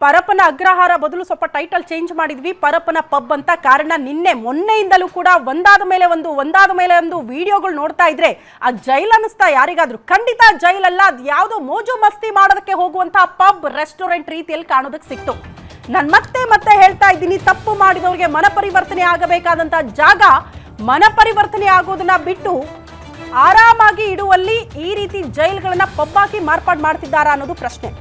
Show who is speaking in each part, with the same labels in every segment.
Speaker 1: ಪರಪ್ಪನ ಅಗ್ರಹಾರ ಬದಲು ಸ್ವಲ್ಪ title change ಮಾಡಿದ್ವಿ, ಪರಪ್ಪನ ಪಬ್ ಅಂತ. ಕಾರಣ ಮೊನ್ನೆಯಿಂದಲೂ ಕೂಡ ಒಂದಾದ ಮೇಲೆ ಒಂದು ವಿಡಿಯೋಗಳು ನೋಡ್ತಾ ಇದ್ರೆ ಆ ಜೈಲ್ ಅನಿಸ್ತಾ ಯಾರಿಗಾದ್ರೂ? ಖಂಡಿತ ಜೈಲಲ್ಲ, ಅದು ಯಾವುದೋ ಮೋಜು ಮಸ್ತಿ ಮಾಡೋದಕ್ಕೆ ಹೋಗುವಂತಹ ಪಬ್ ರೆಸ್ಟೋರೆಂಟ್ ರೀತಿಯಲ್ಲಿ ಕಾಣೋದಕ್ಕೆ ಸಿಕ್ತು. ನಾನು ಮತ್ತೆ ಹೇಳ್ತಾ ಇದ್ದೀನಿ, ತಪ್ಪು ಮಾಡಿದವರಿಗೆ ಮನ ಪರಿವರ್ತನೆ ಆಗಬೇಕಾದಂತ ಜಾಗ ಮನ ಪರಿವರ್ತನೆ ಆಗೋದನ್ನ ಬಿಟ್ಟು ಆರಾಮಾಗಿ ಇಡುವಲ್ಲಿ ಈ ರೀತಿ ಜೈಲ್ಗಳನ್ನ ಪಬ್ ಆಗಿ ಮಾರ್ಪಾಡು ಮಾಡ್ತಿದ್ದಾರಾ ಅನ್ನೋದು ಪ್ರಶ್ನೆ.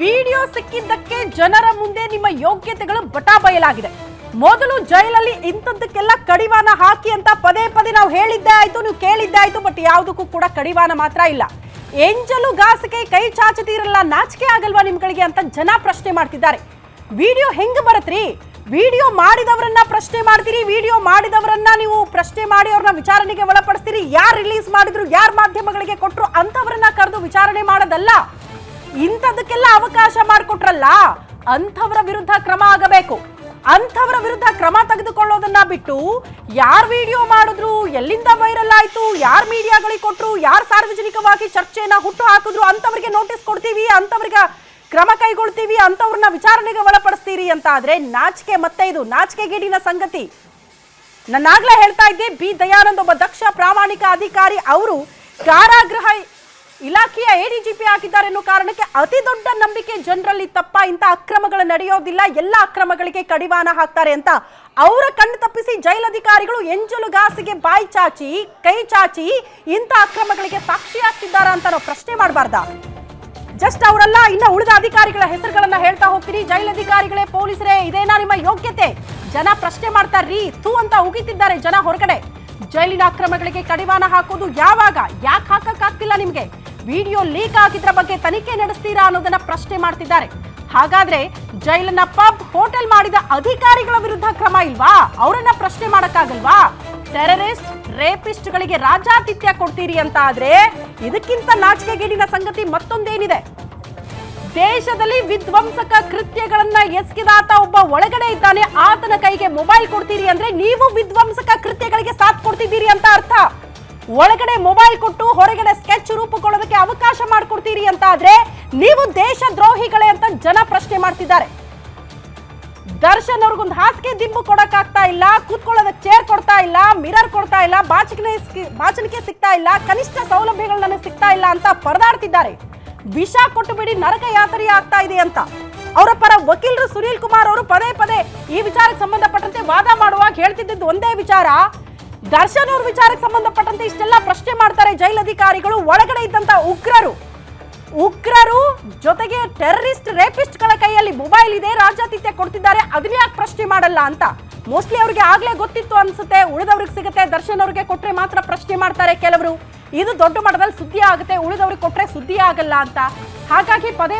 Speaker 1: ವಿಡಿಯೋ ಸಿಕ್ಕಿದ್ದಕ್ಕೆ ಜನರ ಮುಂದೆ ನಿಮ್ಮ ಯೋಗ್ಯತೆಗಳು ಬಟಾ ಬಯಲಾಗಿದೆ. ಮೊದಲು ಜೈಲಲ್ಲಿ ಇಂಥದ್ದಕ್ಕೆಲ್ಲ ಕಡಿವಾಣ ಹಾಕಿ ಅಂತ ಪದೇ ನಾವು ಹೇಳಿದ್ದೇ ಆಯ್ತು, ನೀವು ಕೇಳಿದ್ದೇ ಆಯ್ತು, ಬಟ್ ಯಾವುದಕ್ಕೂ ಕೂಡ ಕಡಿವಾಣ ಮಾತ್ರ ಇಲ್ಲ. ಎಂಜಲು ಗಾಸಕ್ಕೆ ಕೈ ಚಾಚುತ್ತೀರಲ್ಲ, ನಾಚಿಕೆ ಆಗಲ್ವಾ ನಿಮ್ಗಳಿಗೆ ಅಂತ ಜನ ಪ್ರಶ್ನೆ ಮಾಡ್ತಿದ್ದಾರೆ. ವಿಡಿಯೋ ಹೆಂಗ್ ಬರತ್ರಿ? ವಿಡಿಯೋ ಮಾಡಿದವರನ್ನ ಪ್ರಶ್ನೆ ಮಾಡ್ತೀರಿ, ವಿಡಿಯೋ ಮಾಡಿದವರನ್ನ ನೀವು ಪ್ರಶ್ನೆ ಮಾಡಿ ಅವ್ರನ್ನ ವಿಚಾರಣೆಗೆ ಒಳಪಡಿಸ್ತೀರಿ. ಯಾರು ರಿಲೀಸ್ ಮಾಡಿದ್ರು, ಯಾರು ಮಾಧ್ಯಮಗಳಿಗೆ ಕೊಟ್ಟರು ಅಂತವರನ್ನ ಕರೆದು ವಿಚಾರಣೆ ಮಾಡೋದಲ್ಲ. ಇಂಥದಕ್ಕೆಲ್ಲ ಅವಕಾಶ ಮಾಡಿಕೊಟ್ರಲ್ಲ, ಅಂಥವರ ವಿರುದ್ಧ ಕ್ರಮ ಆಗಬೇಕು. ಅಂಥವರ ವಿರುದ್ಧ ಕ್ರಮ ತೆಗೆದುಕೊಳ್ಳೋದನ್ನ ಬಿಟ್ಟು ಯಾರು ವಿಡಿಯೋ ಮಾಡಿದ್ರು, ಎಲ್ಲಿಂದ ವೈರಲ್ ಆಯ್ತು, ಯಾರು ಮೀಡಿಯಾಗಳಿಗೆ ಕೊಟ್ಟರು, ಯಾರು ಸಾರ್ವಜನಿಕವಾಗಿ ಚರ್ಚೆಯನ್ನ ಹುಟ್ಟು ಹಾಕಿದ್ರು ಅಂಥವ್ರಿಗೆ ನೋಟಿಸ್ ಕೊಡ್ತೀವಿ, ಅಂಥವ್ರಿಗೆ ಕ್ರಮ ಕೈಗೊಳ್ತೀವಿ, ಅಂಥವ್ರನ್ನ ವಿಚಾರಣೆಗೆ ಒಳಪಡಿಸ್ತೀರಿ ಅಂತ ಆದ್ರೆ ನಾಚಿಕೆ. ಮತ್ತೆ ಇದು ನಾಚಿಕೆಗೇಡಿನ ಸಂಗತಿ. ನಾನಾಗ್ಲೇ ಹೇಳ್ತಾ ಇದ್ದೆ, ಬಿ ದಯಾನಂದ್ ಒಬ್ಬ ದಕ್ಷ ಪ್ರಾಮಾಣಿಕ ಅಧಿಕಾರಿ. ಅವರು ಕಾರಾಗೃಹ ಇಲಾಖೆಯ ಎಡಿಜಿಪಿ ಆಗಿದ್ದಾರೆ ಅನ್ನೋ ಕಾರಣಕ್ಕೆ ಅತಿ ದೊಡ್ಡ ನಂಬಿಕೆ ಜನರಲ್ಲಿ ತಪ್ಪ, ಇಂಥ ಅಕ್ರಮಗಳು ನಡೆಯೋದಿಲ್ಲ, ಎಲ್ಲ ಅಕ್ರಮಗಳಿಗೆ ಕಡಿವಾಣ ಹಾಕ್ತಾರೆ ಅಂತ ಅವರ ಕಣ್ಣು ತಪ್ಪಿಸಿ ಜೈಲಧಿಕಾರಿಗಳು ಎಂಜಲು ಗಾಸಿಗೆ ಬಾಯಿ ಚಾಚಿ ಕೈ ಚಾಚಿ ಇಂಥ ಅಕ್ರಮಗಳಿಗೆ ಸಾಕ್ಷಿ ಆಗ್ತಿದ್ದಾರಾ ಅಂತ ನಾವು ಪ್ರಶ್ನೆ ಮಾಡಬಾರ್ದಾ? ಜಸ್ಟ್ ಅವರೆಲ್ಲ ಇನ್ನ ಉಳಿದ ಅಧಿಕಾರಿಗಳ ಹೆಸರುಗಳನ್ನ ಹೇಳ್ತಾ ಹೋಗ್ತೀರಿ. ಜೈಲಧಿಕಾರಿಗಳೇ, ಪೊಲೀಸರೇ, ಇದೇನಾ ನಿಮ್ಮ ಯೋಗ್ಯತೆ? ಜನ ಪ್ರಶ್ನೆ ಮಾಡ್ತಾರ್ರಿ, ಥೂ ಅಂತ ಉಗಿತಿದ್ದಾರೆ ಜನ ಹೊರಗಡೆ. ಜೈಲಿನ ಅಕ್ರಮಗಳಿಗೆ ಕಡಿವಾಣ ಹಾಕೋದು ಯಾವಾಗ, ಯಾಕೆ ಹಾಕಕ್ಕಾಗ್ತಿಲ್ಲ ನಿಮ್ಗೆ? ವಿಡಿಯೋ ಲೀಕ್ ಆಗಿದ್ರ ಬಗ್ಗೆ ತನಿಖೆ ನಡೆಸ್ತೀರಾ ಅನ್ನೋದನ್ನ ಪ್ರಶ್ನೆ ಮಾಡ್ತಿದ್ದಾರೆ. ಹಾಗಾದ್ರೆ ಜೈಲನ್ನ ಪಬ್ ಹೋಟೆಲ್ ಮಾಡಿದ ಅಧಿಕಾರಿಗಳ ವಿರುದ್ಧ ಕ್ರಮ ಇಲ್ವಾ? ಅವರನ್ನ ಪ್ರಶ್ನೆ ಮಾಡಕ್ಕಾಗಲ್ವಾ? ಟೆರರಿಸ್ಟ್ ರೇಪಿಸ್ಟ್ಗಳಿಗೆ ರಾಜಾತಿಥ್ಯ ಕೊಡ್ತೀರಿ ಅಂತ ಆದ್ರೆ ಇದಕ್ಕಿಂತ ನಾಚಿಕೆಗೇಡಿನ ಸಂಗತಿ ಮತ್ತೊಂದೇನಿದೆ? ದೇಶದಲ್ಲಿ ವಿಧ್ವಂಸಕ ಕೃತ್ಯಗಳನ್ನ ಎಸಗಿದಾತ ಒಬ್ಬ ಒಳಗಡೆ ಇದ್ದಾನೆ, ಆತನ ಕೈಗೆ ಮೊಬೈಲ್ ಕೊಡ್ತೀರಿ ಅಂದ್ರೆ ನೀವು ವಿಧ್ವಂಸಕ ಕೃತ್ಯಗಳಿಗೆ ಸಾಥ್ ಕೊಡ್ತಿದ್ದೀರಿ ಅಂತ ಅರ್ಥ. ಒಳಗಡೆ ಮೊಬೈಲ್ ಕೊಟ್ಟು ಹೊರಗಡೆ ಸ್ಕೆಚ್ ರೂಪುಕೊಳ್ಳೋದಕ್ಕೆ ಅವಕಾಶ ಮಾಡಿಕೊಡ್ತೀರಿ ಅಂತ ಆದ್ರೆ ನೀವು ದೇಶ ದ್ರೋಹಿಗಳೇ ಅಂತ ಜನ ಪ್ರಶ್ನೆ ಮಾಡ್ತಿದ್ದಾರೆ. ದರ್ಶನ್ ಅವ್ರಿಗೊಂದು ಹಾಸಿಗೆ ದಿಂಬು ಕೊಡಕ್ಕಾಗ್ತಾ ಇಲ್ಲ, ಕೂತ್ಕೊಳ್ಳೋದಕ್ಕೆ ಚೇರ್ ಕೊಡ್ತಾ ಇಲ್ಲ, ಮಿರರ್ ಕೊಡ್ತಾ ಇಲ್ಲ, ಬಾಚಣಿಕೆ ಸಿಗ್ತಾ ಇಲ್ಲ, ಕನಿಷ್ಠ ಸೌಲಭ್ಯಗಳು ನನಗೆ ಸಿಗ್ತಾ ಇಲ್ಲ ಅಂತ ಪರದಾಡ್ತಿದ್ದಾರೆ. ವಿಷ ಕೊಟ್ಟು ಬಿಡಿ, ನರಕ ಯಾತನೆ ಆಗ್ತಾ ಇದೆ ಅಂತ ಅವರ ಪರ ವಕೀಲರು ಸುನೀಲ್ ಕುಮಾರ್ ಅವರು ಪದೇ ಈ ವಿಚಾರಕ್ಕೆ ಸಂಬಂಧಪಟ್ಟಂತೆ ವಾದ ಮಾಡುವಾಗ ಹೇಳ್ತಿದ್ದು ಒಂದೇ ವಿಚಾರ. ದರ್ಶನ್ ಅವ್ರ ವಿಚಾರಕ್ಕೆ ಸಂಬಂಧಪಟ್ಟಂತೆ ಇಷ್ಟೆಲ್ಲ ಪ್ರಶ್ನೆ ಮಾಡ್ತಾರೆ ಜೈಲಧಿಕಾರಿಗಳು. ಒಳಗಡೆ ಇದ್ದಂತ ಉಗ್ರರು ಜೊತೆಗೆ ಟೆರರಿಸ್ಟ್ ರೇಪಿಸ್ಟ್ ಗಳ ಕೈಯಲ್ಲಿ ಮೊಬೈಲ್ ಇದೆ, ರಾಜಾತಿಥ್ಯ ಕೊಡ್ತಿದ್ದಾರೆ, ಅದನ್ನ ಯಾಕೆ ಪ್ರಶ್ನೆ ಮಾಡಲ್ಲ ಅಂತ. ಮೋಸ್ಟ್ಲಿ ಅವ್ರಿಗೆ ಆಗ್ಲೇ ಗೊತ್ತಿತ್ತು ಅನ್ಸುತ್ತೆ, ಉಳಿದವ್ರಿಗೆ ಸಿಗುತ್ತೆ, ದರ್ಶನ್ ಅವ್ರಿಗೆ ಕೊಟ್ರೆ ಮಾತ್ರ ಪ್ರಶ್ನೆ ಮಾಡ್ತಾರೆ ಕೆಲವರು. ಇದು ದೊಡ್ಡ ಮಟ್ಟದಲ್ಲಿ ಸುದ್ದಿ ಆಗುತ್ತೆ, ಉಳಿದವ್ರಿಗೆ ಕೊಟ್ರೆ ಸುದ್ದಿ ಆಗಲ್ಲ ಅಂತ. ಹಾಗಾಗಿ ಪದೇ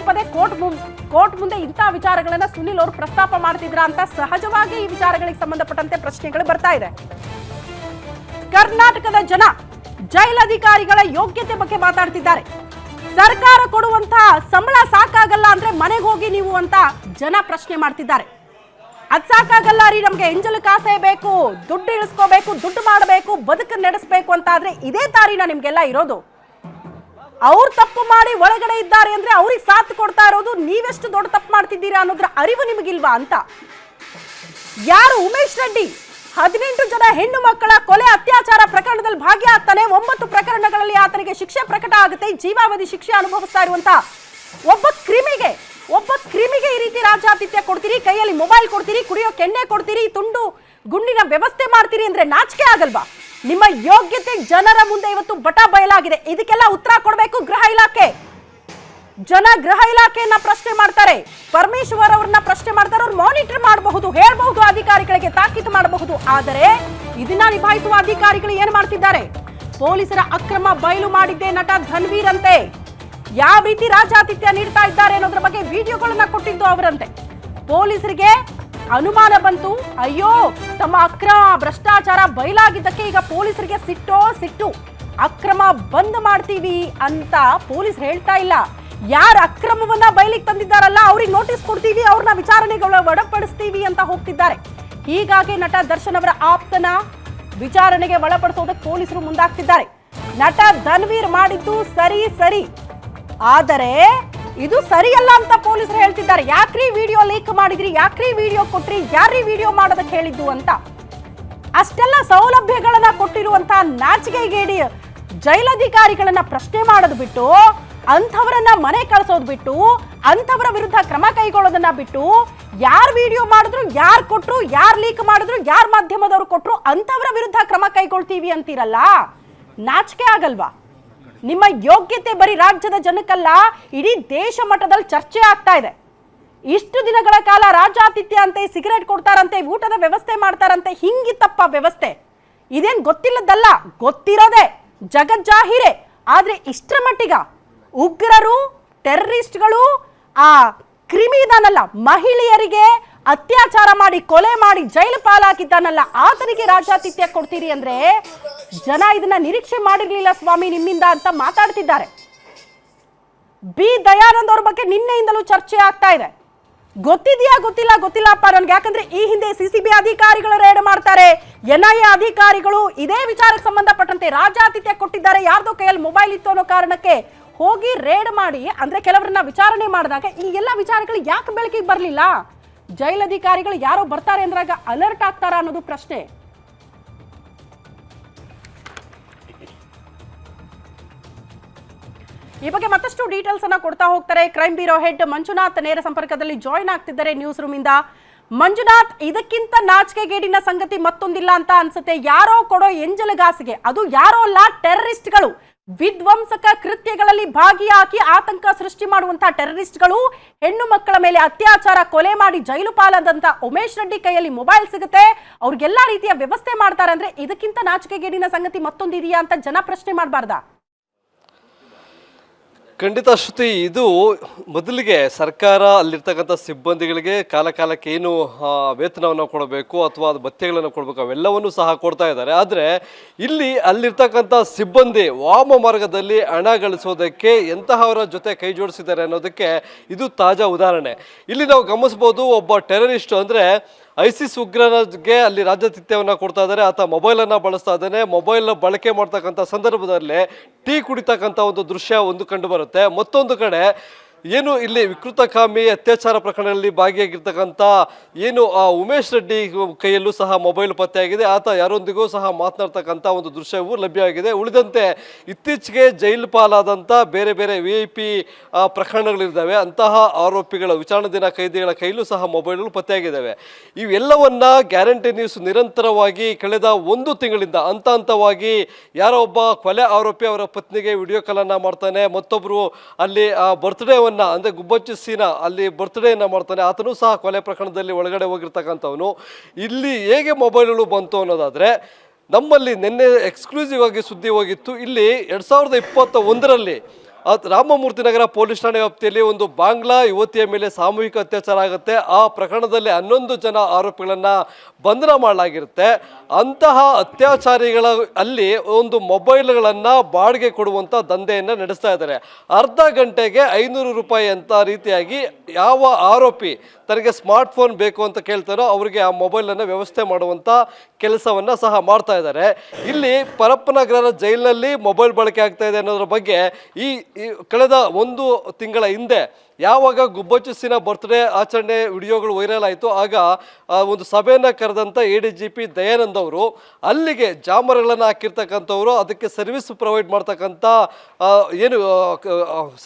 Speaker 1: ಕೋರ್ಟ್ ಮುಂದೆ ಇಂಥ ವಿಚಾರಗಳನ್ನ ಸುನಿಲ್ ಅವರು ಪ್ರಸ್ತಾಪ ಮಾಡ್ತಿದ್ರ ಅಂತ ಸಹಜವಾಗಿ ಈ ವಿಚಾರಗಳಿಗೆ ಸಂಬಂಧಪಟ್ಟಂತೆ ಪ್ರಶ್ನೆಗಳು ಬರ್ತಾ ಇದೆ. ಕರ್ನಾಟಕದ ಜನ ಜೈಲಧಿಕಾರಿಗಳ ಯೋಗ್ಯತೆ ಬಗ್ಗೆ ಮಾತಾಡ್ತಿದ್ದಾರೆ. ಸರ್ಕಾರ ಕೊಡುವಂತಹ ಸಂಬಳ ಸಾಕಾಗಲ್ಲ ಅಂದ್ರೆ ಮನೆಗೆ ಹೋಗಿ ನೀವು ಅಂತ ಜನ ಪ್ರಶ್ನೆ ಮಾಡ್ತಿದ್ದಾರೆ. ಅದ್ ಸಾಕಾಗಲ್ಲ ರೀ, ನಮ್ಗೆ ಎಂಜಲು ಕಾಸೆ ಬೇಕು, ದುಡ್ಡು ಇಳಿಸ್ಕೋಬೇಕು, ದುಡ್ಡು ಮಾಡಬೇಕು, ಬದುಕು ನಡೆಸಬೇಕು ಅಂತ ಆದ್ರೆ ಇದೇ ದಾರಿನ ನಿಮ್ಗೆಲ್ಲ ಇರೋದು. ಅವ್ರು ತಪ್ಪು ಮಾಡಿ ಒಳಗಡೆ ಇದ್ದಾರೆ ಅಂದ್ರೆ ಅವ್ರಿಗೆ ಸಾಥ್ ಕೊಡ್ತಾ ಇರೋದು ನೀವೆಷ್ಟು ದೊಡ್ಡ ತಪ್ಪು ಮಾಡ್ತಿದ್ದೀರಾ ಅನ್ನೋದ್ರ ಅರಿವು ನಿಮಗಿಲ್ವಾ ಅಂತ. ಯಾರು ಉಮೇಶ್ ರೆಡ್ಡಿ 18 ಜನ ಹೆಣ್ಣು ಮಕ್ಕಳ ಕೊಲೆ ಅತ್ಯಾಚಾರ ಪ್ರಕರಣದಲ್ಲಿ ಭಾಗಿಯಾಗ್ತಾನೆ. 9 ಪ್ರಕರಣಗಳಲ್ಲಿ ಆತನಿಗೆ ಶಿಕ್ಷೆ ಪ್ರಕಟ ಆಗುತ್ತೆ, ಜೀವಾವಧಿ ಶಿಕ್ಷೆ ಅನುಭವಿಸ್ತಾ ಇರುವಂತ ಒಬ್ಬ ಕ್ರಿಮಿಗೆ ಈ ರೀತಿ ರಾಜಾತಿಥ್ಯ ಕೊಡ್ತೀರಿ, ಕೈಯಲ್ಲಿ ಮೊಬೈಲ್ ಕೊಡ್ತೀರಿ, ಕುಡಿಯೋ ಕೆಣ್ಣೆ ಕೊಡ್ತೀರಿ, ತುಂಡು ಗುಂಡಿನ ವ್ಯವಸ್ಥೆ ಮಾಡ್ತೀರಿ ಅಂದ್ರೆ ನಾಚಿಕೆ ಆಗಲ್ವಾ? ನಿಮ್ಮ ಯೋಗ್ಯತೆ ಜನರ ಮುಂದೆ ಇವತ್ತು ಬಟಾ ಬಯಲಾಗಿದೆ. ಇದಕ್ಕೆಲ್ಲ ಉತ್ತರ ಕೊಡಬೇಕು ಗೃಹ ಇಲಾಖೆ. ಜನ ಗೃಹ ಇಲಾಖೆಯನ್ನ ಪ್ರಶ್ನೆ ಮಾಡ್ತಾರೆ, ಪರಮೇಶ್ವರ್ ಅವ್ರನ್ನ ಪ್ರಶ್ನೆ ಮಾಡ್ತಾರೆ. ಅವ್ರು ಮಾನಿಟರ್ ಮಾಡಬಹುದು, ಹೇಳಬಹುದು, ಅಧಿಕಾರಿಗಳಿಗೆ ತಾಕೀತು ಮಾಡಬಹುದು. ಆದರೆ ಇದನ್ನ ನಿಭಾಯಿಸುವ ಅಧಿಕಾರಿಗಳು ಏನ್ ಮಾಡ್ತಿದ್ದಾರೆ? ಪೊಲೀಸರ ಅಕ್ರಮ ಬಯಲು ಮಾಡಿದ್ದೇ ನಟ ಧನ್ವೀರ್ ಅಂತೆ. ಯಾವ ರೀತಿ ರಾಜಾತಿಥ್ಯ ನೀಡ್ತಾ ಇದ್ದಾರೆ ಅನ್ನೋದ್ರ ಬಗ್ಗೆ ವಿಡಿಯೋಗಳನ್ನ ಕೊಟ್ಟಿದ್ದು ಅವರಂತೆ. ಪೊಲೀಸರಿಗೆ ಅನುಮಾನ ಬಂತು, ಅಯ್ಯೋ ತಮ್ಮ ಅಕ್ರಮ ಭ್ರಷ್ಟಾಚಾರ ಬಯಲಾಗಿದ್ದಕ್ಕೆ ಈಗ ಪೊಲೀಸರಿಗೆ ಸಿಟ್ಟು. ಅಕ್ರಮ ಬಂದ್ ಮಾಡ್ತೀವಿ ಅಂತ ಪೊಲೀಸ್ ಹೇಳ್ತಾ ಇಲ್ಲ. ಯಾರು ಅಕ್ರಮವನ್ನ ಬಯಲಿಗೆ ತಂದಿದ್ದಾರಲ್ಲ ಅವ್ರಿಗೆ ನೋಟಿಸ್ ಕೊಡ್ತೀವಿ, ಅವ್ರನ್ನ ವಿಚಾರಣೆಗಳ ಒಳಪಡಿಸ್ತೀವಿ ಅಂತ ಹೋಗ್ತಿದ್ದಾರೆ. ಹೀಗಾಗಿ ನಟ ದರ್ಶನ್ ಅವರ ಆಪ್ತನ ವಿಚಾರಣೆಗೆ ಒಳಪಡಿಸೋದಕ್ಕೆ ಪೊಲೀಸರು ಮುಂದಾಗ್ತಿದ್ದಾರೆ. ನಟ ಧನ್ವೀರ್ ಮಾಡಿದ್ದು ಸರಿ, ಆದರೆ ಇದು ಸರಿಯಲ್ಲ ಅಂತ ಪೊಲೀಸರು ಹೇಳ್ತಿದ್ದಾರೆ. ಯಾಕ್ರಿ ವಿಡಿಯೋ ಲೀಕ್ ಮಾಡಿದ್ರಿ, ಯಾಕ್ರಿ ವಿಡಿಯೋ ಕೊಟ್ರಿ, ಯಾರ್ರೀ ವಿಡಿಯೋ ಮಾಡೋದಕ್ಕೆ ಹೇಳಿದ್ದು ಅಂತ. ಅಷ್ಟೆಲ್ಲ ಸೌಲಭ್ಯಗಳನ್ನ ಕೊಟ್ಟಿರುವಂತಹ ನಾಚಿಕೆಗೇಡಿ ಜೈಲಧಿಕಾರಿಗಳನ್ನ ಪ್ರಶ್ನೆ ಮಾಡೋದು ಬಿಟ್ಟು, ಅಂಥವರನ್ನ ಮನೆ ಕಳಿಸೋದು ಬಿಟ್ಟು, ಅಂಥವರ ವಿರುದ್ಧ ಕ್ರಮ ಕೈಗೊಳ್ಳೋದನ್ನ ಬಿಟ್ಟು, ಯಾರು ವಿಡಿಯೋ ಮಾಡಿದ್ರು, ಯಾರು ಕೊಟ್ರು, ಯಾರು ಲೀಕ್ ಮಾಡಿದ್ರು, ಯಾರು ಮಾಧ್ಯಮದವರು ಕೊಟ್ರು ಅಂಥವರ ವಿರುದ್ಧ ಕ್ರಮ ಕೈಗೊಳ್ತೀವಿ ಅಂತೀರಲ್ಲ, ನಾಚಿಕೆ ಆಗಲ್ವಾ? ನಿಮ್ಮ ಯೋಗ್ಯತೆ ಬರೀ ರಾಜ್ಯದ ಜನಕ್ಕಲ್ಲ, ಇಡೀ ದೇಶ ಮಟ್ಟದಲ್ಲಿ ಚರ್ಚೆ ಆಗ್ತಾ ಇದೆ. ಇಷ್ಟು ದಿನಗಳ ಕಾಲ ರಾಜ್ಯಾತಿಥ್ಯ ಅಂತೆ, ಸಿಗರೇಟ್ ಕೊಡ್ತಾರಂತೆ, ಊಟದ ವ್ಯವಸ್ಥೆ ಮಾಡ್ತಾರಂತೆ, ಹಿಂಗಿತ್ತಪ್ಪ ವ್ಯವಸ್ಥೆ. ಇದೇನ್ ಗೊತ್ತಿಲ್ಲದಲ್ಲ, ಗೊತ್ತಿರೋದೆ ಜಗಜ್ಜಾಹಿರೇ. ಆದ್ರೆ ಇಷ್ಟರ ಮಟ್ಟಿಗ ಉಗ್ರರು, ಟೆರರಿಸ್ಟ್ಗಳು, ಆ ಕ್ರಿಮಿ ಇದಾನಲ್ಲ, ಮಹಿಳೆಯರಿಗೆ ಅತ್ಯಾಚಾರ ಮಾಡಿ ಕೊಲೆ ಮಾಡಿ ಜೈಲು ಪಾಲಾಕಿದ್ದಾನಲ್ಲ, ಆತನಿಗೆ ರಾಜ್ಯಾತಿಥ್ಯ ಕೊಡ್ತೀರಿ ಅಂದ್ರೆ ಜನ ಇದನ್ನ ನಿರೀಕ್ಷೆ ಮಾಡಿರ್ಲಿಲ್ಲ ಸ್ವಾಮಿ ನಿಮ್ಮಿಂದ ಅಂತ ಮಾತಾಡ್ತಿದ್ದಾರೆ. ಬಿ ದಯಾನಂದ್ ಅವ್ರ ಬಗ್ಗೆ ನಿನ್ನೆಯಿಂದಲೂ ಚರ್ಚೆ ಆಗ್ತಾ ಇದೆ. ಗೊತ್ತಿದೆಯಾ ಗೊತ್ತಿಲ್ಲಪ್ಪ ನನ್ಗೆ. ಯಾಕಂದ್ರೆ ಈ ಹಿಂದೆ ಸಿಸಿಬಿ ಅಧಿಕಾರಿಗಳು ರೇಡ್ ಮಾಡ್ತಾರೆ, NIA ಅಧಿಕಾರಿಗಳು ಇದೇ ವಿಚಾರಕ್ಕೆ ಸಂಬಂಧಪಟ್ಟಂತೆ ರಾಜ್ಯಾತಿಥ್ಯ ಕೊಟ್ಟಿದ್ದಾರೆ, ಯಾರ್ದೋ ಕೈಯಲ್ಲಿ ಮೊಬೈಲ್ ಇತ್ತು ಅನ್ನೋ ಕಾರಣಕ್ಕೆ ಹೋಗಿ ರೇಡ್ ಮಾಡಿ, ಅಂದ್ರೆ ಕೆಲವರನ್ನ ವಿಚಾರಣೆ ಮಾಡಿದಾಗ ಈ ಎಲ್ಲ ವಿಚಾರಗಳು ಯಾಕೆ ಬೆಳಕಿಗೆ ಬರಲಿಲ್ಲ? ಜೈಲಧಿಕಾರಿಗಳು ಯಾರೋ ಬರ್ತಾರೆ ಅಂದ್ರಾಗ ಅಲರ್ಟ್ ಆಗ್ತಾರ ಅನ್ನೋದು ಪ್ರಶ್ನೆ. ಈ ಬಗ್ಗೆ ಮತ್ತಷ್ಟು ಡೀಟೇಲ್ಸ್ ಅನ್ನ ಕೊಡ್ತಾ ಹೋಗ್ತಾರೆ ಕ್ರೈಮ್ ಬ್ಯೂರೋ ಹೆಡ್ ಮಂಜುನಾಥ್ ನೇರ ಸಂಪರ್ಕದಲ್ಲಿ ಜಾಯಿನ್ ಆಗ್ತಿದ್ದಾರೆ ನ್ಯೂಸ್ ರೂಮ್ ಇಂದ. ಮಂಜುನಾಥ್, ಇದಕ್ಕಿಂತ ನಾಚಿಕೆಗೇಡಿನ ಸಂಗತಿ ಮತ್ತೊಂದಿಲ್ಲ ಅಂತ ಅನ್ಸುತ್ತೆ. ಯಾರೋ ಕೊಡೋ ಎಂಜಲಗಾಸಿಗೆ, ಅದು ಯಾರೋ ಅಲ್ಲ, ಟೆರರಿಸ್ಟ್ಗಳು, ವಿಧ್ವಂಸಕ ಕೃತ್ಯಗಳಲ್ಲಿ ಭಾಗಿಯಾಗಿ ಆತಂಕ ಸೃಷ್ಟಿ ಮಾಡುವಂತಹ ಟೆರರಿಸ್ಟ್ಗಳು ಹೆಣ್ಣು ಮಕ್ಕಳ ಮೇಲೆ ಅತ್ಯಾಚಾರ, ಕೊಲೆ ಮಾಡಿ ಜೈಲು ಪಾಲಾದಂತ ಉಮೇಶ್ ರೆಡ್ಡಿ ಕೈಯಲ್ಲಿ ಮೊಬೈಲ್ ಸಿಗುತ್ತೆ, ಅವ್ರಿಗೆಲ್ಲಾ ರೀತಿಯ ವ್ಯವಸ್ಥೆ ಮಾಡ್ತಾರೆ. ಅಂದ್ರೆ ಇದಕ್ಕಿಂತ ನಾಚಿಕೆಗೇಡಿನ ಸಂಗತಿ ಮತ್ತೊಂದಿದೆಯಾ ಅಂತ ಜನ ಪ್ರಶ್ನೆ ಮಾಡಬಾರ್ದಾ?
Speaker 2: ಖಂಡಿತ ಶ್ರುತಿ, ಇದು ಮೊದಲಿಗೆ ಸರ್ಕಾರ ಅಲ್ಲಿರ್ತಕ್ಕಂಥ ಸಿಬ್ಬಂದಿಗಳಿಗೆ ಕಾಲಕ್ಕೆ ಏನು ವೇತನವನ್ನು ಕೊಡಬೇಕು ಅಥವಾ ಅದು ಭತ್ಯೆಗಳನ್ನು ಕೊಡಬೇಕು ಅವೆಲ್ಲವನ್ನೂ ಸಹ ಕೊಡ್ತಾ ಇದ್ದಾರೆ. ಆದರೆ ಇಲ್ಲಿ ಅಲ್ಲಿರ್ತಕ್ಕಂಥ ಸಿಬ್ಬಂದಿ ವಾಮ ಮಾರ್ಗದಲ್ಲಿ ಹಣ ಗಳಿಸೋದಕ್ಕೆ ಎಂತಹವರ ಜೊತೆ ಕೈ ಜೋಡಿಸಿದ್ದಾರೆ ಅನ್ನೋದಕ್ಕೆ ಇದು ತಾಜಾ ಉದಾಹರಣೆ. ಇಲ್ಲಿ ನಾವು ಗಮನಿಸ್ಬೋದು, ಒಬ್ಬ ಟೆರರಿಸ್ಟ್ ಅಂದರೆ ISIS ಉಗ್ರನಿಗೆ ಅಲ್ಲಿ ರಾಜ್ಯಾತಿಥ್ಯವನ್ನು ಕೊಡ್ತಾ ಇದ್ದಾರೆ. ಆತ ಮೊಬೈಲನ್ನು ಬಳಸ್ತಾ ಇದ್ದಾನೆ. ಮೊಬೈಲ್ ಬಳಕೆ ಮಾಡ್ತಕ್ಕಂಥ ಸಂದರ್ಭದಲ್ಲಿ ಟೀ ಕುಡಿತಕ್ಕಂಥ ಒಂದು ದೃಶ್ಯ ಒಂದು ಕಂಡು ಬರುತ್ತೆ. ಮತ್ತೊಂದು ಕಡೆ ಏನು ಇಲ್ಲಿ ವಿಕೃತಕಾಮಿ ಅತ್ಯಾಚಾರ ಪ್ರಕರಣದಲ್ಲಿ ಭಾಗಿಯಾಗಿರ್ತಕ್ಕಂಥ ಏನು ಉಮೇಶ್ ರೆಡ್ಡಿ ಕೈಯಲ್ಲೂ ಸಹ ಮೊಬೈಲ್ ಪತ್ತೆಯಾಗಿದೆ. ಆತ ಯಾರೊಂದಿಗೂ ಸಹ ಮಾತನಾಡ್ತಕ್ಕಂಥ ಒಂದು ದೃಶ್ಯವೂ ಲಭ್ಯವಾಗಿದೆ. ಉಳಿದಂತೆ ಇತ್ತೀಚೆಗೆ ಜೈಲು ಪಾಲಾದಂಥ ಬೇರೆ VIP ಪ್ರಕರಣಗಳಿದ್ದಾವೆ, ಅಂತಹ ಆರೋಪಿಗಳ ವಿಚಾರಣಾಧೀನ ಕೈದಿಗಳ ಕೈಲೂ ಸಹ ಮೊಬೈಲ್ಗಳು ಪತ್ತೆಯಾಗಿದ್ದಾವೆ. ಇವೆಲ್ಲವನ್ನ ಗ್ಯಾರಂಟಿ ನ್ಯೂಸ್ ನಿರಂತರವಾಗಿ ಕಳೆದ ಒಂದು ತಿಂಗಳಿಂದ ಹಂತವಾಗಿ ಯಾರೋ ಒಬ್ಬ ಕೊಲೆ ಆರೋಪಿ ಅವರ ಪತ್ನಿಗೆ ವಿಡಿಯೋ ಕಾಲನ್ನು ಮಾಡ್ತಾನೆ, ಮತ್ತೊಬ್ಬರು ಅಲ್ಲಿ ಬರ್ತ್ಡೇವನ್ನು ಅಂದರೆ ಗುಬ್ಬಚ್ಚಿ ಸೀನಾ ಅಲ್ಲಿ ಬರ್ತ್ಡೇಯನ್ನು ಮಾಡ್ತಾನೆ, ಆತನೂ ಸಹ ಕೊಲೆ ಪ್ರಕರಣದಲ್ಲಿ ಒಳಗಡೆ ಹೋಗಿರ್ತಕ್ಕಂಥವನು. ಇಲ್ಲಿ ಹೇಗೆ ಮೊಬೈಲ್ಗಳು ಬಂತು ಅನ್ನೋದಾದರೆ, ನಮ್ಮಲ್ಲಿ ನಿನ್ನೆ ಎಕ್ಸ್ಕ್ಲೂಸಿವ್ ಆಗಿ ಸುದ್ದಿ ಹೋಗಿತ್ತು. ಇಲ್ಲಿ 2021ರಲ್ಲಿ ರಾಮಮೂರ್ತಿ ನಗರ ಪೊಲೀಸ್ ಠಾಣೆ ವ್ಯಾಪ್ತಿಯಲ್ಲಿ ಒಂದು ಬಾಂಗ್ಲಾ ಯುವತಿಯ ಮೇಲೆ ಸಾಮೂಹಿಕ ಅತ್ಯಾಚಾರ ಆಗುತ್ತೆ. ಆ ಪ್ರಕರಣದಲ್ಲಿ 11 ಜನ ಆರೋಪಿಗಳನ್ನು ಬಂಧನ ಮಾಡಲಾಗಿರುತ್ತೆ. ಅಂತಹ ಅತ್ಯಾಚಾರಿಗಳ ಅಲ್ಲಿ ಒಂದು ಮೊಬೈಲ್ಗಳನ್ನು ಬಾಡಿಗೆ ಕೊಡುವಂಥ ದಂಧೆಯನ್ನು ನಡೆಸ್ತಾ ಇದ್ದಾರೆ. ಅರ್ಧ ಗಂಟೆಗೆ 500 ರೂಪಾಯಿ ಅಂತ ರೀತಿಯಾಗಿ ಯಾವ ಆರೋಪಿ ತನಗೆ ಸ್ಮಾರ್ಟ್ಫೋನ್ ಬೇಕು ಅಂತ ಕೇಳ್ತಾರೋ ಅವರಿಗೆ ಆ ಮೊಬೈಲನ್ನು ವ್ಯವಸ್ಥೆ ಮಾಡುವಂಥ ಕೆಲಸವನ್ನು ಸಹ ಮಾಡ್ತಾ ಇದ್ದಾರೆ. ಇಲ್ಲಿ ಪರಪ್ಪನಗರ ಜೈಲಿನಲ್ಲಿ ಮೊಬೈಲ್ ಬಳಕೆ ಆಗ್ತಾ ಇದೆ ಅನ್ನೋದ್ರ ಬಗ್ಗೆ ಈ ಕಳೆದ ಒಂದು ತಿಂಗಳ ಹಿಂದೆ ಯಾವಾಗ ಗುಬ್ಬಚ್ಚಿ ಸೀನಾ ಬರ್ತ್ಡೇ ಆಚರಣೆ ವಿಡಿಯೋಗಳು ವೈರಲ್ ಆಯಿತು, ಆಗ ಒಂದು ಸಭೆಯನ್ನು ಕರೆದಂಥ ADGP ದಯಾನಂದ್ ಅವರು ಅಲ್ಲಿಗೆ ಜಾಮರ್ಗಳನ್ನು ಹಾಕಿರ್ತಕ್ಕಂಥವ್ರು, ಅದಕ್ಕೆ ಸರ್ವಿಸ್ ಪ್ರೊವೈಡ್ ಮಾಡ್ತಕ್ಕಂಥ ಏನು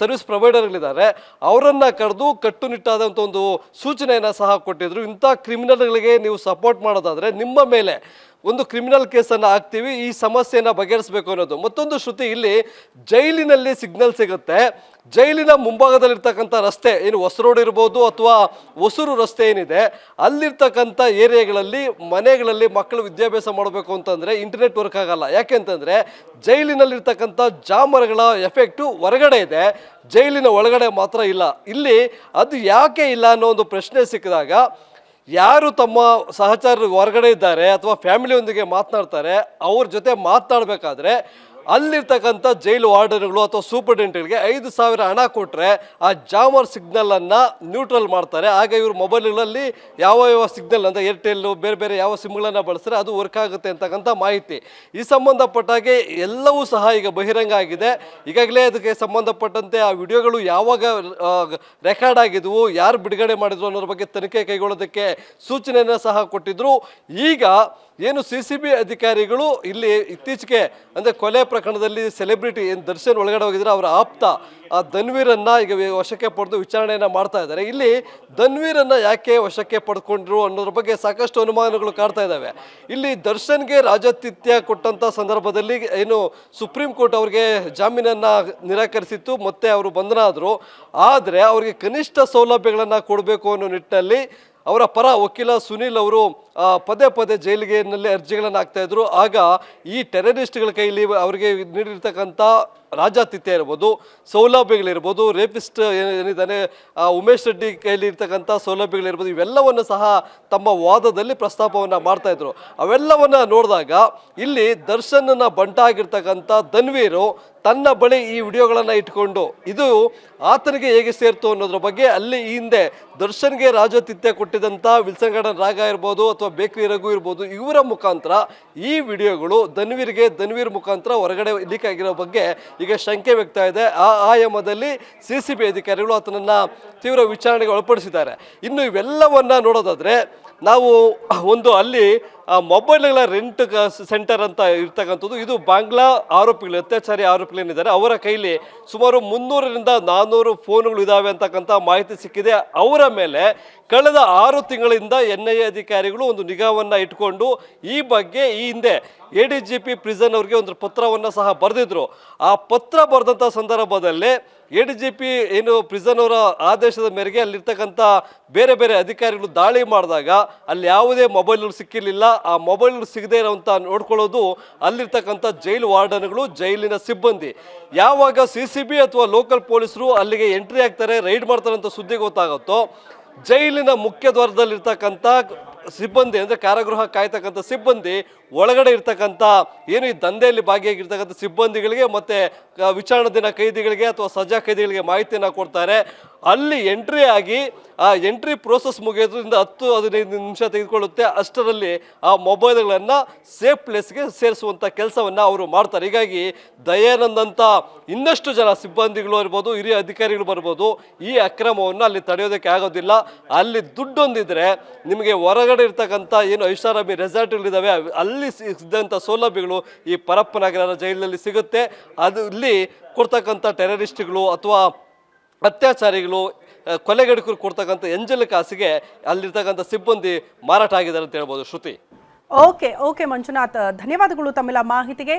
Speaker 2: ಸರ್ವಿಸ್ ಪ್ರೊವೈಡರ್ಗಳಿದ್ದಾರೆ ಅವರನ್ನು ಕರೆದು ಕಟ್ಟುನಿಟ್ಟಾದಂಥ ಒಂದು ಸೂಚನೆಯನ್ನು ಸಹ ಕೊಟ್ಟಿದ್ರು. ಇಂಥ ಕ್ರಿಮಿನಲ್ಗಳಿಗೆ ನೀವು ಸಪೋರ್ಟ್ ಮಾಡೋದಾದರೆ ನಿಮ್ಮ ಮೇಲೆ ಒಂದು ಕ್ರಿಮಿನಲ್ ಕೇಸನ್ನು ಹಾಕ್ತೀವಿ, ಈ ಸಮಸ್ಯೆಯನ್ನು ಬಗೆಹರಿಸಬೇಕು ಅನ್ನೋದು. ಮತ್ತೊಂದು ಶ್ರುತಿ, ಇಲ್ಲಿ ಜೈಲಿನಲ್ಲಿ ಸಿಗ್ನಲ್ ಸಿಗುತ್ತೆ. ಜೈಲಿನ ಮುಂಭಾಗದಲ್ಲಿರ್ತಕ್ಕಂಥ ರಸ್ತೆ ಏನು ಹೊಸರೋಡ್ ಇರ್ಬೋದು ಅಥವಾ ಹೊಸೂರು ರಸ್ತೆ ಏನಿದೆ, ಅಲ್ಲಿರ್ತಕ್ಕಂಥ ಏರಿಯಾಗಳಲ್ಲಿ ಮನೆಗಳಲ್ಲಿ ಮಕ್ಕಳು ವಿದ್ಯಾಭ್ಯಾಸ ಮಾಡಬೇಕು ಅಂತಂದರೆ ಇಂಟರ್ನೆಟ್ ವರ್ಕ್ ಆಗಲ್ಲ. ಯಾಕೆ ಅಂತಂದರೆ ಜೈಲಿನಲ್ಲಿರ್ತಕ್ಕಂಥ ಜಾಮರ್ಗಳ ಎಫೆಕ್ಟು ಹೊರಗಡೆ ಇದೆ, ಜೈಲಿನ ಒಳಗಡೆ ಮಾತ್ರ ಇಲ್ಲ. ಇಲ್ಲಿ ಅದು ಯಾಕೆ ಇಲ್ಲ ಅನ್ನೋ ಒಂದು ಪ್ರಶ್ನೆ ಸಿಕ್ಕಿದಾಗ ಯಾರು ತಮ್ಮ ಸಹಚರರು ಹೊರಗಡೆ ಇದ್ದಾರೆ ಅಥವಾ ಫ್ಯಾಮಿಲಿಯೊಂದಿಗೆ ಮಾತನಾಡ್ತಾರೆ, ಅವ್ರ ಜೊತೆ ಮಾತನಾಡಬೇಕಾದ್ರೆ ಅಲ್ಲಿರ್ತಕ್ಕಂಥ ಜೈಲು ವಾರ್ಡನ್ಗಳು ಅಥವಾ ಸೂಪರ್ಡೆಂಟ್ಗಳಿಗೆ 5,000 ಹಣ ಕೊಟ್ಟರೆ ಆ ಜಾಮರ್ ಸಿಗ್ನಲನ್ನು ನ್ಯೂಟ್ರಲ್ ಮಾಡ್ತಾರೆ. ಆಗ ಇವರು ಮೊಬೈಲ್ಗಳಲ್ಲಿ ಯಾವ ಸಿಗ್ನಲ್ ಅಂದರೆ ಏರ್ಟೆಲ್ಲು ಬೇರೆ ಬೇರೆ ಯಾವ ಸಿಮ್ಗಳನ್ನು ಬಳಸಿದ್ರೆ ಅದು ವರ್ಕ್ ಆಗುತ್ತೆ ಅಂತಕ್ಕಂಥ ಮಾಹಿತಿ. ಈ ಸಂಬಂಧಪಟ್ಟಾಗೆ ಎಲ್ಲವೂ ಸಹ ಈಗ ಬಹಿರಂಗ ಆಗಿದೆ. ಈಗಾಗಲೇ ಅದಕ್ಕೆ ಸಂಬಂಧಪಟ್ಟಂತೆ ಆ ವಿಡಿಯೋಗಳು ಯಾವಾಗ ರೆಕಾರ್ಡ್ ಆಗಿದ್ವು, ಯಾರು ಬಿಡುಗಡೆ ಮಾಡಿದ್ರು ಅನ್ನೋದ್ರ ಬಗ್ಗೆ ತನಿಖೆ ಕೈಗೊಳ್ಳೋದಕ್ಕೆ ಸೂಚನೆಯನ್ನು ಸಹ ಕೊಟ್ಟಿದ್ರು. ಈಗ ಏನು CCB ಅಧಿಕಾರಿಗಳು ಇಲ್ಲಿ ಇತ್ತೀಚೆಗೆ ಅಂದರೆ ಕೊಲೆ ಪ್ರಕರಣದಲ್ಲಿ ಸೆಲೆಬ್ರಿಟಿ ಏನು ದರ್ಶನ್ ಒಳಗಡೆ ಹೋಗಿದ್ರೆ ಅವರ ಆಪ್ತ ಆ ಧನ್ವೀರನ್ನ ಈಗ ವಶಕ್ಕೆ ಪಡೆದು ವಿಚಾರಣೆಯನ್ನು ಮಾಡ್ತಾ ಇದ್ದಾರೆ. ಇಲ್ಲಿ ಧನ್ವೀರನ್ನ ಯಾಕೆ ವಶಕ್ಕೆ ಪಡ್ಕೊಂಡ್ರು ಅನ್ನೋದ್ರ ಬಗ್ಗೆ ಸಾಕಷ್ಟು ಅನುಮಾನಗಳು ಕಾಡ್ತಾ ಇದ್ದಾವೆ. ಇಲ್ಲಿ ದರ್ಶನ್ಗೆ ರಾಜಾತಿಥ್ಯ ಕೊಟ್ಟಂಥ ಸಂದರ್ಭದಲ್ಲಿ ಏನು ಸುಪ್ರೀಂ ಕೋರ್ಟ್ ಅವ್ರಿಗೆ ಜಾಮೀನನ್ನು ನಿರಾಕರಿಸಿತ್ತು, ಮತ್ತೆ ಅವರು ಬಂಧನ ಆದರು. ಆದರೆ ಅವರಿಗೆ ಕನಿಷ್ಠ ಸೌಲಭ್ಯಗಳನ್ನು ಕೊಡಬೇಕು ಅನ್ನೋ ನಿಟ್ಟಿನಲ್ಲಿ ಅವರ ಪರ ವಕೀಲ ಸುನೀಲ್ ಅವರು ಪದೇ ಪದೇ ಜೈಲಿಗೆ ಅರ್ಜಿಗಳನ್ನು ಹಾಕ್ತಾ ಇದ್ರು. ಆಗ ಈ ಟೆರರಿಸ್ಟ್ಗಳ ಕೈಲಿ ಅವರಿಗೆ ನೀಡಿರ್ತಕ್ಕಂಥ ರಾಜಾತಿಥ್ಯ ಇರ್ಬೋದು, ಸೌಲಭ್ಯಗಳಿರ್ಬೋದು, ರೇಪಿಸ್ಟ್ ಏನಿದ್ದಾನೆ ಉಮೇಶ್ ರೆಡ್ಡಿ ಕೈಲಿ ಇರ್ತಕ್ಕಂಥ ಸೌಲಭ್ಯಗಳಿರ್ಬೋದು, ಇವೆಲ್ಲವನ್ನು ಸಹ ತಮ್ಮ ವಾದದಲ್ಲಿ ಪ್ರಸ್ತಾಪವನ್ನು ಮಾಡ್ತಾ ಇದ್ರು. ಅವೆಲ್ಲವನ್ನು ನೋಡಿದಾಗ ಇಲ್ಲಿ ದರ್ಶನ್ನ ಬಂಟ ಆಗಿರ್ತಕ್ಕಂಥ ಧನ್ವೀರು ತನ್ನ ಬಳಿ ಈ ವಿಡಿಯೋಗಳನ್ನು ಇಟ್ಕೊಂಡು ಇದು ಆತನಿಗೆ ಹೇಗೆ ಸೇರ್ತು ಅನ್ನೋದ್ರ ಬಗ್ಗೆ ಅಲ್ಲಿ ಈ ಹಿಂದೆ ದರ್ಶನ್ಗೆ ರಾಜಾತಿಥ್ಯ ಕೊಟ್ಟಿದ್ದಂಥ ವಿಲ್ಸನ್ ಗಾರ್ಡನ್ ರಾಗ ಇರ್ಬೋದು ಅಥವಾ ಬೇಕ್ರಿ ರಘು ಇರ್ಬೋದು, ಇವರ ಮುಖಾಂತರ ಈ ವಿಡಿಯೋಗಳು ಧನ್ವೀರ್ ಮುಖಾಂತರ ಹೊರಗಡೆ ಲೀಕ್ ಆಗಿರೋ ಬಗ್ಗೆ ಈಗ ಶಂಕೆ ವ್ಯಕ್ತ ಇದೆ. ಆ ಆಯಾಮದಲ್ಲಿ CCB ಅಧಿಕಾರಿಗಳು ಆತನನ್ನು ತೀವ್ರ ವಿಚಾರಣೆಗೆ ಒಳಪಡಿಸಿದ್ದಾರೆ. ಇನ್ನು ಇವೆಲ್ಲವನ್ನ ನೋಡೋದಾದ್ರೆ ನಾವು ಒಂದು ಅಲ್ಲಿ ಮೊಬೈಲ್ಗಳ ರೆಂಟ್ ಸೆಂಟರ್ ಅಂತ ಇರ್ತಕ್ಕಂಥದ್ದು, ಇದು ಬಾಂಗ್ಲಾ ಆರೋಪಿಗಳು, ಅತ್ಯಾಚಾರಿ ಆರೋಪಿಗಳೇನಿದ್ದಾರೆ ಅವರ ಕೈಲಿ ಸುಮಾರು 300ರಿಂದ 400 ಫೋನ್ಗಳು ಇದಾವೆ ಅಂತಕ್ಕಂಥ ಮಾಹಿತಿ ಸಿಕ್ಕಿದೆ. ಅವರ ಮೇಲೆ ಕಳೆದ 6 ತಿಂಗಳಿಂದ NIA ಅಧಿಕಾರಿಗಳು ಒಂದು ನಿಗಾವನ್ನು ಇಟ್ಕೊಂಡು ಈ ಬಗ್ಗೆ ಈ ಹಿಂದೆ ADGP ಪ್ರಿಸನ್ ಅವ್ರಿಗೆ ಒಂದು ಪತ್ರವನ್ನು ಸಹ ಬರೆದಿದ್ರು. ಆ ಪತ್ರ ಬರೆದಂಥ ಸಂದರ್ಭದಲ್ಲಿ ADGP ಏನು ಪ್ರಿಸನ್ ಅವರ ಆದೇಶದ ಮೇರೆಗೆ ಅಲ್ಲಿರ್ತಕ್ಕಂಥ ಬೇರೆ ಬೇರೆ ಅಧಿಕಾರಿಗಳು ದಾಳಿ ಮಾಡಿದಾಗ ಅಲ್ಲಿ ಯಾವುದೇ ಮೊಬೈಲ್ಗಳು ಸಿಕ್ಕಿರಲಿಲ್ಲ. ಆ ಮೊಬೈಲ್ಗಳು ಸಿಗದೇ ಇರೋಂಥ ನೋಡ್ಕೊಳ್ಳೋದು ಅಲ್ಲಿರ್ತಕ್ಕಂಥ ಜೈಲು ವಾರ್ಡನ್ಗಳು, ಜೈಲಿನ ಸಿಬ್ಬಂದಿ. ಯಾವಾಗ CCB ಅಥವಾ ಲೋಕಲ್ ಪೊಲೀಸರು ಅಲ್ಲಿಗೆ ಎಂಟ್ರಿ ಆಗ್ತಾರೆ, ರೈಡ್ ಮಾಡ್ತಾರೆ ಅಂತ ಸುದ್ದಿ ಗೊತ್ತಾಗುತ್ತೋ, ಜೈಲಿನ ಮುಖ್ಯ ದ್ವಾರದಲ್ಲಿರ್ತಕ್ಕಂಥ ಸಿಬ್ಬಂದಿ ಅಂದರೆ ಕಾರಾಗೃಹ ಕಾಯ್ತಕ್ಕಂಥ ಸಿಬ್ಬಂದಿ ಒಳಗಡೆ ಇರ್ತಕ್ಕಂಥ ಏನು ಈ ದಂಧೆಯಲ್ಲಿ ಭಾಗಿಯಾಗಿರ್ತಕ್ಕಂಥ ಸಿಬ್ಬಂದಿಗಳಿಗೆ ಮತ್ತು ವಿಚಾರಣಾ ದಿನ ಕೈದಿಗಳಿಗೆ ಅಥವಾ ಸಜಾ ಕೈದಿಗಳಿಗೆ ಮಾಹಿತಿಯನ್ನು ಕೊಡ್ತಾರೆ. ಅಲ್ಲಿ ಎಂಟ್ರಿ ಆಗಿ ಆ ಎಂಟ್ರಿ ಪ್ರೋಸೆಸ್ ಮುಗಿಯೋದ್ರಿಂದ 10-15 ನಿಮಿಷ ತೆಗೆದುಕೊಳ್ಳುತ್ತೆ. ಅಷ್ಟರಲ್ಲಿ ಆ ಮೊಬೈಲ್ಗಳನ್ನು ಸೇಫ್ ಪ್ಲೇಸ್ಗೆ ಸೇರಿಸುವಂಥ ಕೆಲಸವನ್ನು ಅವರು ಮಾಡ್ತಾರೆ. ಹೀಗಾಗಿ ದಯಾನಂದ್ ಅಂತ ಇನ್ನಷ್ಟು ಜನ ಸಿಬ್ಬಂದಿಗಳು ಇರ್ಬೋದು, ಹಿರಿಯ ಅಧಿಕಾರಿಗಳು ಬರ್ಬೋದು, ಈ ಅಕ್ರಮವನ್ನು ಅಲ್ಲಿ ತಡೆಯೋದಕ್ಕೆ ಆಗೋದಿಲ್ಲ. ಅಲ್ಲಿ ದುಡ್ಡೊಂದಿದ್ರೆ ನಿಮಗೆ ಹೊರಗಡೆ ಇರ್ತಕ್ಕಂಥ ಏನು ಐಷಾರಾಮಿ ರೆಸಾರ್ಟ್ಗಳಿದ್ದಾವೆ ಅಲ್ಲಿ ಸಿದ್ದಂಥ ಸೌಲಭ್ಯಗಳು ಈ ಪರಪ್ಪನಗರ ಜೈಲಿನಲ್ಲಿ ಸಿಗುತ್ತೆ. ಅದು ಇಲ್ಲಿ ಕೊಡ್ತಕ್ಕಂಥ ಟೆರರಿಸ್ಟ್ಗಳು ಅಥವಾ ಅತ್ಯಾಚಾರಿಗಳು, ಕೊಲೆಗಡುಕರು ಕೊಡ್ತಕ್ಕಂಥ ಎಂಜಲ್ ಕಾಸಿಗೆ ಅಲ್ಲಿರ್ತಕ್ಕಂಥ ಸಿಬ್ಬಂದಿ ಮಾರಾಟ ಆಗಿದ್ದಾರೆ ಅಂತ ಹೇಳ್ಬೋದು. ಶ್ರುತಿ.
Speaker 1: ಓಕೆ ಮಂಜುನಾಥ್, ಧನ್ಯವಾದಗಳು ತಮ್ಮೆಲ್ಲ ಮಾಹಿತಿಗೆ.